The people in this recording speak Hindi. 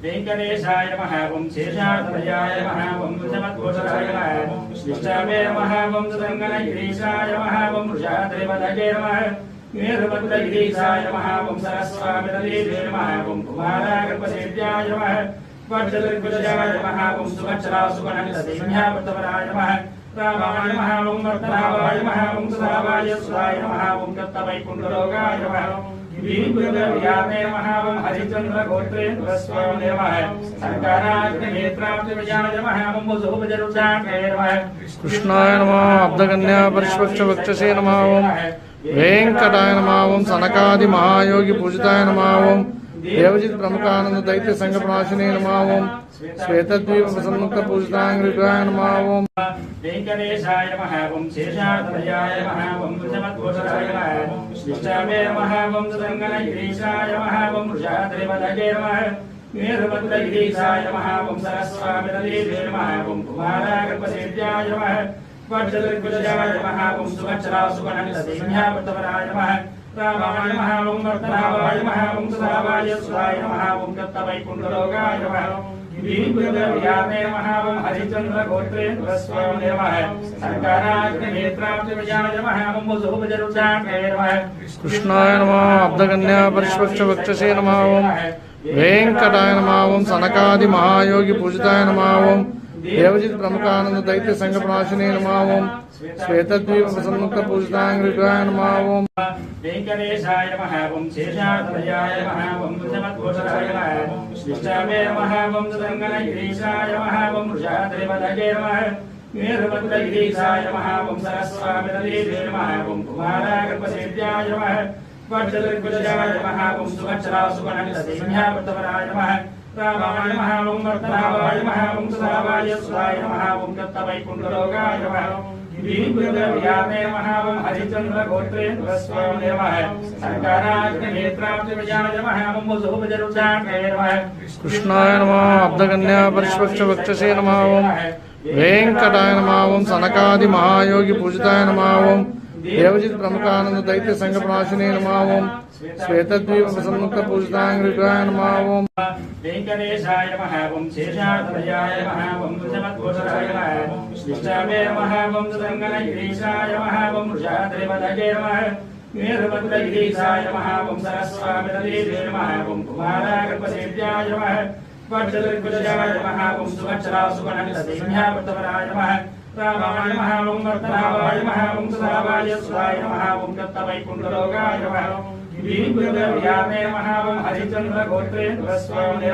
वेंकटेशाय नमः ओं शेषाद्वयाय नमः ओं वृषभकोशराय नमः विष्णवे नमः ओं सुदङ्गनगिरीशाय नमः ओं वृषाद्रिपदगे नमः वीरभद्रगिरीशाय नमः ओं सरस्वामिदेवे नमः ओं कुमारागर्भसेव्याय नमः वज्रदिग्विजयाय नमः ओं सुभद्रासुगणन्तदेव्यावृतवराय नमः रामाय नमः ओं वर्तनावाय नमः ओं सुधावाय सुधाय नमः ओं दत्तवैकुण्ठलोकाय नमः वीरभद्रव्यामे नमः ओं हरिचन्द्रगोत्रेन्द्रस्वामिने नमः संकाराग्निनेत्राब्जविजयाय नमः ओं वसुभजरुद्राक्षे नमः कृष्णाय नमः अब्धकन्या परिष्वक्षवक्षसे नमः ओं वेंकटाय नमः ओं सनकादि महायोगी पूजिताय नमः ओं देवजित प्रमुखानंद दैत्य संघ प्रणाशिने नमः ओं श्वेतद्वीप प्रसन्मुक्त पूजितांग्रिकाय नमः ओं वेंकटेशाय नमः ओं शेषाद्वयाय नमः ओं वृषभकोशराय नमः विष्णवे नमः ओं सुदङ्गनगिरीशाय नमः ओं वृषाद्रिपदगे नमः वीरभद्रगिरीशाय नमः ओं सरस्वामिदेवे नमः ओं कुमारागर्भसेव्याय नमः वज्रदिग्विजयाय नमः ओं सुभद्रासुगणन्तदेव्यावृतवराय नमः रामाय नमः ओं वर्तनावाय नमः ओं सुधावाय सुधाय नमः ओं दत्तवैकुण्ठलोकाय नमः वीरभद्रव्यामे नमः ओं हरिचन्द्रगोत्रेन्द्रस्वामिने नमः संकाराग्निनेत्राब्जविजयाय नमः ओं वसुभजरुद्राक्षे नमः कृष्णाय नमः अब्धकन्या परिष्वक्षवक्षसे नमः ओं वेंकटाय नमः ओं सनकादि महायोगी पूजिताय नमः ओं देवजित प्रमुखानंद दैत्य संघ प्रणाशिने नमः ओं श्वेतद्वीप प्रसन्मुक्त पूजितांग्रिकाय नमः ओं वेंकटेशाय नमः ओं शेषाद्वयाय नमः ओं वृषभकोशराय नमः विष्णवे नमः ओं सुदङ्गनगिरीशाय नमः ओं वृषाद्रिपदगे नमः वीरभद्रगिरीशाय नमः ओं सरस्वामिदेवे नमः ओं कुमारागर्भसेव्याय नमः वज्रदिग्विजयाय नमः ओं सुभद्रासुगणन्तदेव्यावृतवराय नमः रामाय नमः ओं वर्तनावाय नमः ओं सुधावाय सुधाय नमः ओं दत्तवैकुण्ठलोकाय नमः वीरभद्रव्यामे नमः ओं हरिचन्द्रगोत्रेन्द्रस्वामिने नमः संकाराग्निनेत्राब्जविजयाय नमः ओं वसुभजरुद्राक्षे नमः कृष्णाय नमः अब्धकन्या परिष्वक्षवक्षसे नमः ओं वेंकटाय नमः ओं सनकादि महायोगी पूजिताय नमः ओं देवजित प्रमुखानंद दैत्य संघ प्रणाशिने नमः ओं श्वेतद्वीप प्रसन्मुक्त पूजितांग्रिकाय नमः ओं वेंकटेशाय नमः ओं शेषाद्वयाय नमः ओं वृषभकोशराय नमः विष्णवे नमः ओं सुदङ्गनगिरीशाय नमः ओं वृषाद्रिपदगे नमः वीरभद्रगिरीशाय नमः ओं सरस्वामिदेवे नमः ओं कुमारागर्भसेव्याय नमः वज्रदिग्विजयाय नमः ओं सुभद्रासुगणन्तदेव्यावृतवराय नमः रामाय नमः ओं वर्तनावाय नमः ओं सुधावाय सुधाय नमः ओं दत्तवैकुण्ठलोकाय नमः वीरभद्रव्यामे नमः ओं हरिचन्द्रगोत्रेन्द्रस्वामिने